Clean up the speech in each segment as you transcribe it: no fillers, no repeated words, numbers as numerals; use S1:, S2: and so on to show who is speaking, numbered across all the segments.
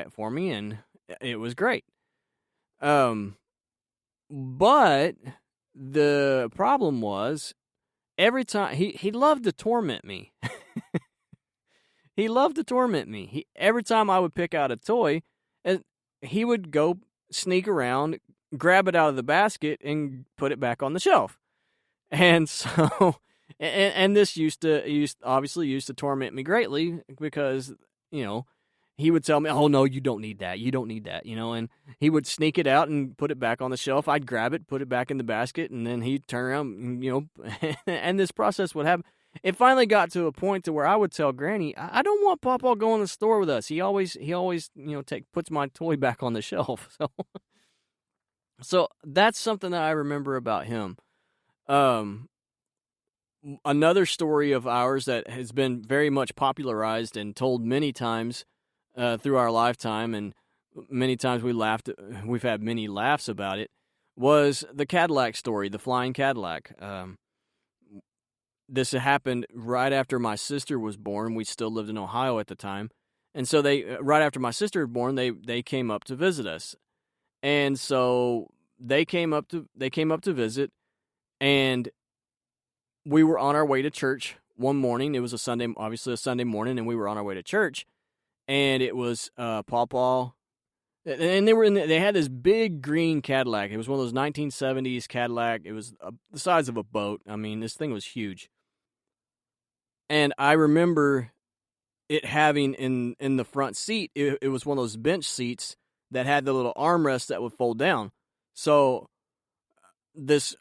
S1: it for me, and it was great. Um, but the problem was every time he loved to torment me. He loved to torment me. Every time I would pick out a toy, and he would go sneak around, grab it out of the basket, and put it back on the shelf. And so, and this obviously used to torment me greatly because he would tell me, "Oh no, you don't need that. You don't need that." And he would sneak it out and put it back on the shelf. I'd grab it, put it back in the basket, and then he'd turn around, and this process would happen. It finally got to a point to where I would tell Granny, "I don't want Papa going to the store with us. He always puts my toy back on the shelf." So that's something that I remember about him. Um, Another story of ours that has been very much popularized and told many times through our lifetime, and many times we've had many laughs about it, was the Cadillac story, the flying Cadillac. This happened right after my sister was born. We still lived in Ohio at the time. And so right after my sister was born, they came up to visit us. And so they came up to visit, and we were on our way to church one morning. It was obviously a Sunday morning, and we were on our way to church. And it was Pawpaw, and they had this big green Cadillac. It was one of those 1970s Cadillac. It was the size of a boat. I mean, this thing was huge. And I remember it having in the front seat, it was one of those bench seats that had the little armrest that would fold down. So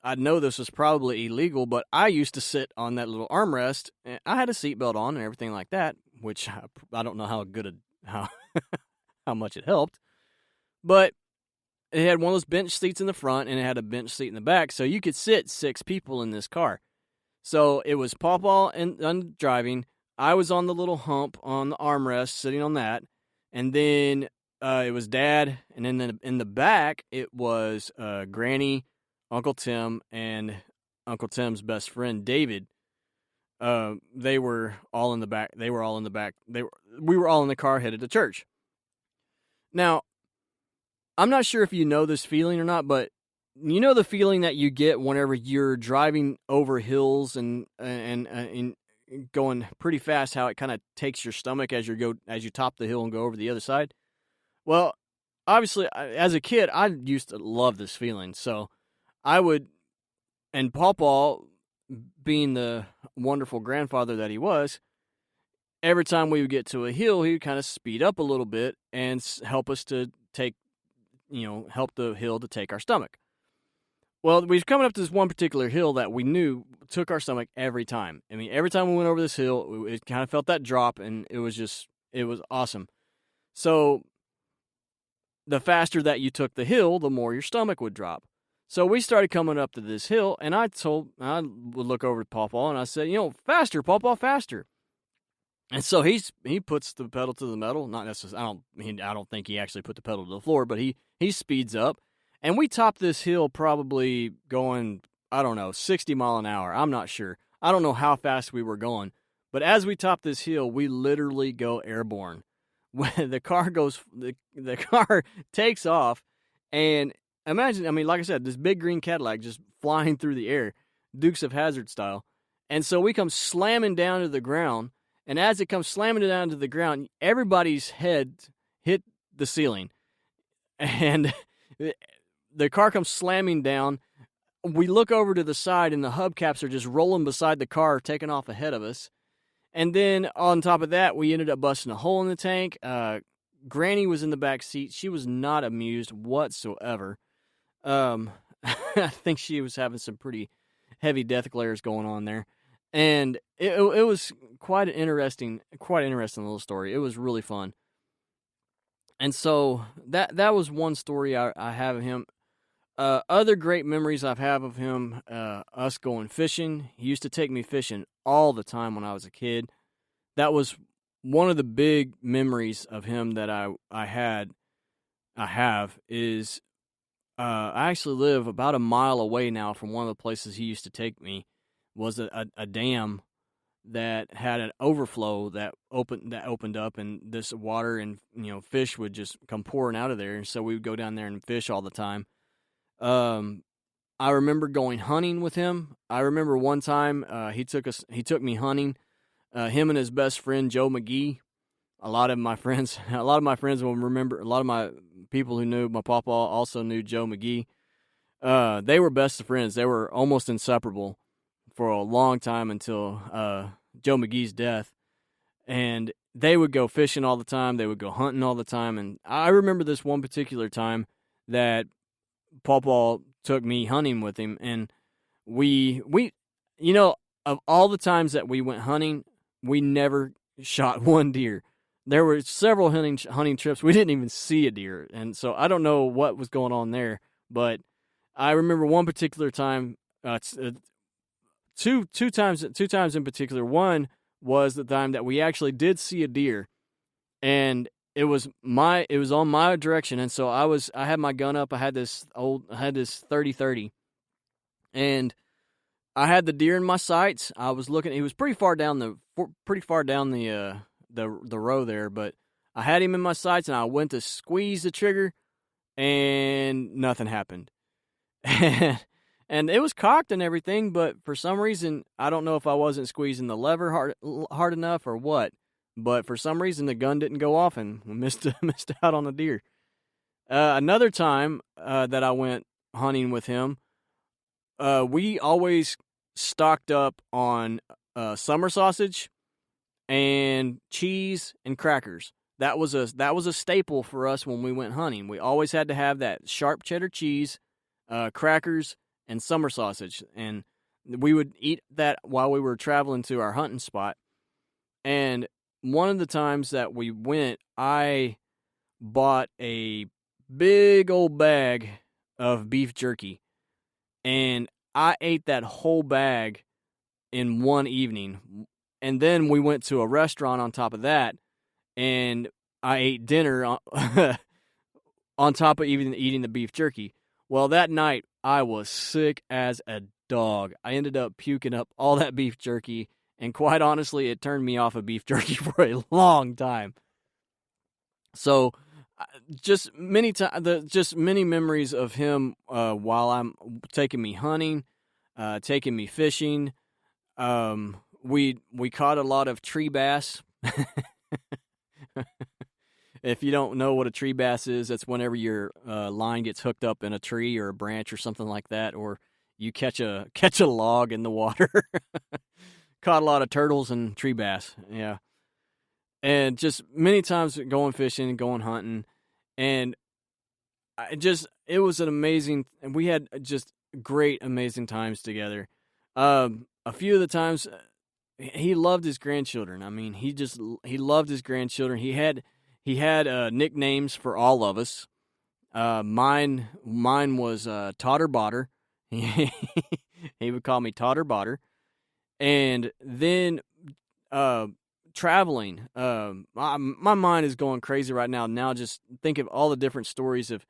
S1: I know this was probably illegal, but I used to sit on that little armrest. And I had a seatbelt on and everything like that, which I don't know how how much it helped. But it had one of those bench seats in the front, and it had a bench seat in the back, so you could sit 6 people in this car. So it was Pawpaw and driving. I was on the little hump on the armrest, sitting on that, and then it was Dad, and then in the back it was Granny, Uncle Tim, and Uncle Tim's best friend David. They were all in the back. We were all in the car headed to church. Now, I'm not sure if you know this feeling or not, but you know the feeling that you get whenever you're driving over hills and going pretty fast, how it kind of takes your stomach as you top the hill and go over the other side. Well, obviously, as a kid, I used to love this feeling. So I would, and Pawpaw, being the wonderful grandfather that he was, every time we would get to a hill, he would kind of speed up a little bit and help us to help the hill to take our stomach. Well, we was coming up to this one particular hill that we knew took our stomach every time. I mean, every time we went over this hill, it kind of felt that drop, and it was awesome. So the faster that you took the hill, the more your stomach would drop. So we started coming up to this hill, and I would look over to Pawpaw, and I said, faster, Pawpaw, faster. And so he puts the pedal to the metal. Not necessarily. I don't think he actually put the pedal to the floor, but he speeds up. And we topped this hill probably going, 60 mile an hour. I'm not sure. I don't know how fast we were going. But as we top this hill, we literally go airborne. When the car takes off, and imagine, like I said, this big green Cadillac just flying through the air, Dukes of Hazzard style. And so we come slamming down to the ground, and as it comes slamming down to the ground, everybody's head hit the ceiling. And the car comes slamming down. We look over to the side, and the hubcaps are just rolling beside the car, taking off ahead of us. And then on top of that, we ended up busting a hole in the tank. Granny was in the back seat. She was not amused whatsoever. I think she was having some pretty heavy death glares going on there. And it was quite an interesting little story. It was really fun. And so that was one story I have of him. Other great memories I have of him, us going fishing. He used to take me fishing all the time when I was a kid. That was one of the big memories of him that I have is I actually live about a mile away now from one of the places he used to take me. Was a dam that had an overflow that opened up, and this water and fish would just come pouring out of there. And so we would go down there and fish all the time. I remember going hunting with him. I remember one time he took me hunting. Him and his best friend Joe McGee. A lot of my friends will remember. A lot of my people who knew my papa also knew Joe McGee. They were best of friends. They were almost inseparable for a long time until Joe McGee's death. And they would go fishing all the time. They would go hunting all the time. And I remember this one particular time that Papa took me hunting with him. And we of all the times that we went hunting, we never shot one deer. There were several hunting trips. We didn't even see a deer. And so I don't know what was going on there. But I remember one particular time, two times in particular. One was the time that we actually did see a deer, and it was on my direction, and so I had my gun up. I had this 30-30, and I had the deer in my sights. I was looking. He was pretty far down the row there, but I had him in my sights, and I went to squeeze the trigger, and nothing happened. And it was cocked and everything, but for some reason, I don't know if I wasn't squeezing the lever hard enough or what, but for some reason the gun didn't go off and we missed out on the deer. Another time that I went hunting with him, we always stocked up on summer sausage and cheese and crackers. That was a staple for us when we went hunting. We always had to have that sharp cheddar cheese, crackers, and summer sausage, and we would eat that while we were traveling to our hunting spot. And one of the times that we went, I bought a big old bag of beef jerky, and I ate that whole bag in one evening. And then we went to a restaurant on top of that, and I ate dinner on top of even eating the beef jerky. Well, that night, I was sick as a dog. I ended up puking up all that beef jerky, and quite honestly, it turned me off of beef jerky for a long time. So, just many memories of him while I'm taking me hunting, taking me fishing. We caught a lot of tree bass. If you don't know what a tree bass is, that's whenever your line gets hooked up in a tree or a branch or something like that, or you catch a log in the water. Caught a lot of turtles and tree bass, yeah. And just many times going fishing, going hunting, and it was an amazing, and we had just great, amazing times together. A few of the times, he loved his grandchildren. I mean, he loved his grandchildren. He had nicknames for all of us. Mine was Totter Botter. He would call me Totter Botter. And then traveling. My mind is going crazy right now. Now just think of all the different stories of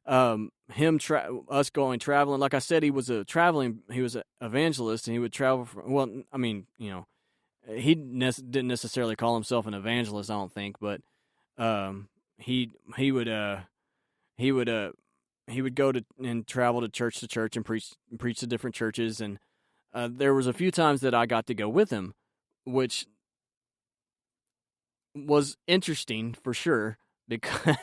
S1: us going traveling. Like I said, he was an evangelist, and he would travel. He didn't necessarily call himself an evangelist, I don't think, but he would go to and travel to church and preach to different churches, and there was a few times that I got to go with him, which was interesting for sure, because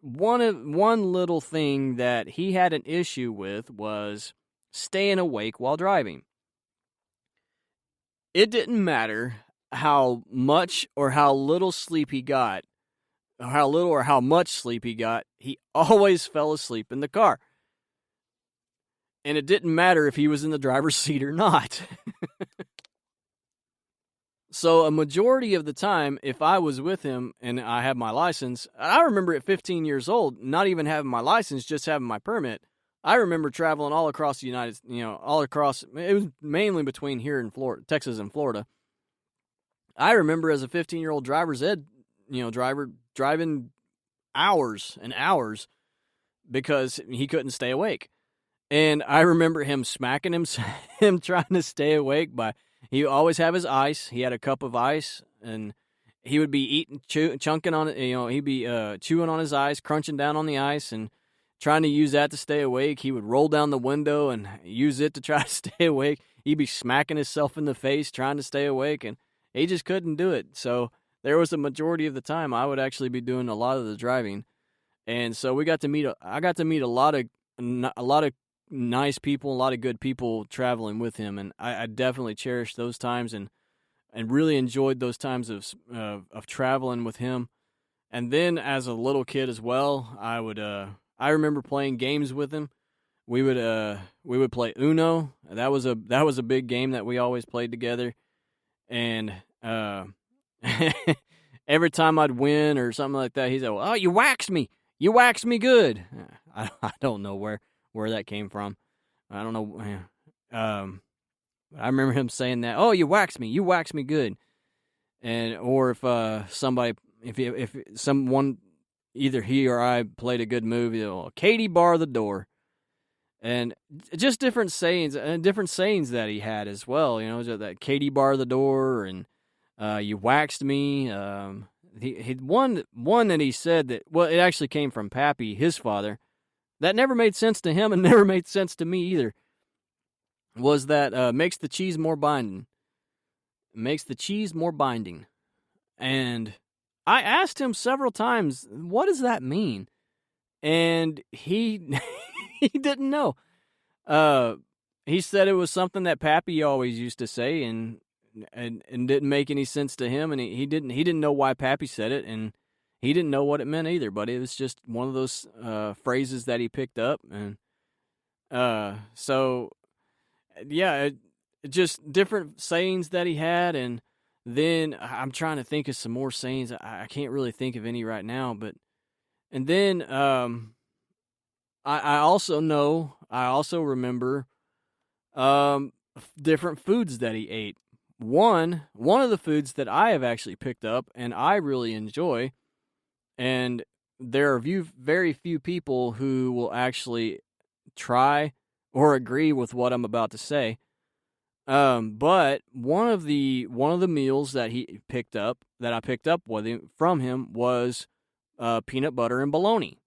S1: one little thing that he had an issue with was staying awake while driving. It didn't matter how much or how little sleep he got, or how little or how much sleep he got, he always fell asleep in the car. And it didn't matter if he was in the driver's seat or not. So a majority of the time, if I was with him and I had my license, I remember at 15 years old, not even having my license, just having my permit, I remember traveling all across the it was mainly between here and Florida, Texas and Florida. I remember as a 15-year-old driver's ed, driver driving hours and hours because he couldn't stay awake. And I remember him smacking him trying to stay awake by, he always have his ice. He had a cup of ice, and he would be eating, chunking on it. He'd be chewing on his ice, crunching down on the ice, and trying to use that to stay awake. He would roll down the window and use it to try to stay awake. He'd be smacking himself in the face trying to stay awake, and he just couldn't do it. So there was a majority of the time I would actually be doing a lot of the driving, and so I got to meet a lot of nice people, a lot of good people traveling with him, and I definitely cherished those times and really enjoyed those times of traveling with him. And then as a little kid as well, I remember playing games with him. We would play Uno. That was a big game that we always played together. And every time I'd win or something like that, he'd say, "Oh, you waxed me. You waxed me good." I don't know where that came from. I don't know. I remember him saying that. "Oh, you waxed me good." And or if someone, either he or I played a good movie, Caddi bar the door, and just different sayings that he had as well. That Caddi bar the door, and you waxed me. He one that he said that, well, it actually came from Pappy, his father. That never made sense to him and never made sense to me either. Was that makes the cheese more binding. Makes the cheese more binding. And I asked him several times, what does that mean? And he he didn't know. He said it was something that Pappy always used to say, and didn't make any sense to him, and he didn't know why Pappy said it, and he didn't know what it meant either, but it was just one of those phrases that he picked up. And so yeah, just different sayings that he had. And then I'm trying to think of some more sayings. I can't really think of any right now, and then I also remember different foods that he ate. One of the foods that I have actually picked up and I really enjoy, and there are very few people who will actually try or agree with what I'm about to say. But one of the meals that I picked up from him was peanut butter and bologna.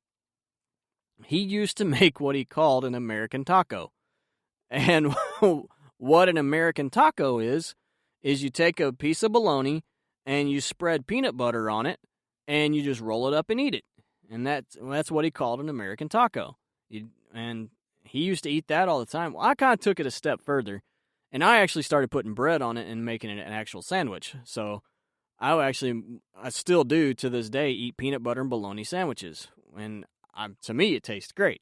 S1: He used to make what he called an American taco. And what an American taco is you take a piece of bologna and you spread peanut butter on it and you just roll it up and eat it. And that's what he called an American taco. And he used to eat that all the time. Well, I kind of took it a step further, and I actually started putting bread on it and making it an actual sandwich. So I still do to this day eat peanut butter and bologna sandwiches. And to me, it tastes great.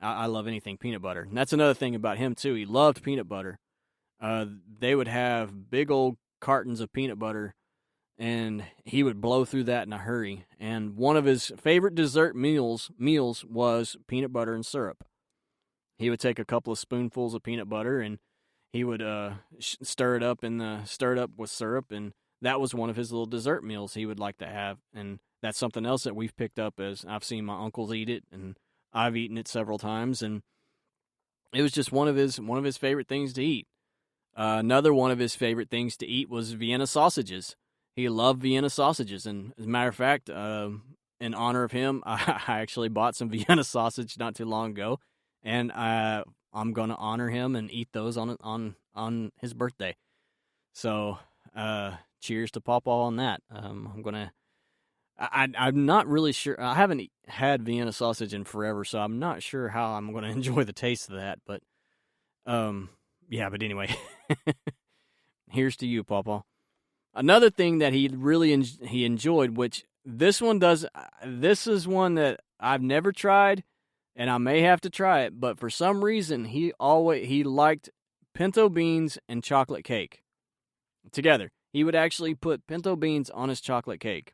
S1: I love anything peanut butter. And that's another thing about him, too. He loved peanut butter. They would have big old cartons of peanut butter, and he would blow through that in a hurry. And one of his favorite dessert meals was peanut butter and syrup. He would take a couple of spoonfuls of peanut butter, and he would stir it up with syrup, and that was one of his little dessert meals he would like to have. And that's something else that we've picked up, as I've seen my uncles eat it, and I've eaten it several times, and it was just one of his favorite things to eat. Another one of his favorite things to eat was Vienna sausages. He loved Vienna sausages, and as a matter of fact, in honor of him, I actually bought some Vienna sausage not too long ago, and I'm going to honor him and eat those on his birthday. So, cheers to Pawpaw on that. I'm not really sure. I haven't had Vienna sausage in forever, so I'm not sure how I'm going to enjoy the taste of that. But, yeah. But anyway, here's to you, Pawpaw. Another thing that he really he enjoyed, which this is one that I've never tried, and I may have to try it. But for some reason, he liked pinto beans and chocolate cake together. He would actually put pinto beans on his chocolate cake.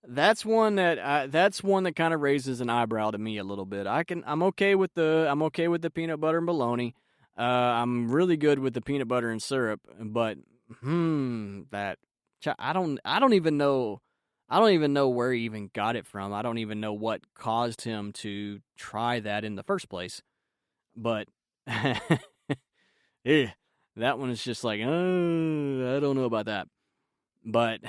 S1: That's one that kind of raises an eyebrow to me a little bit. I'm okay with the peanut butter and bologna. I'm really good with the peanut butter and syrup, but I don't even know. I don't even know where he even got it from. I don't even know what caused him to try that in the first place. But that one is just like, oh, I don't know about that. But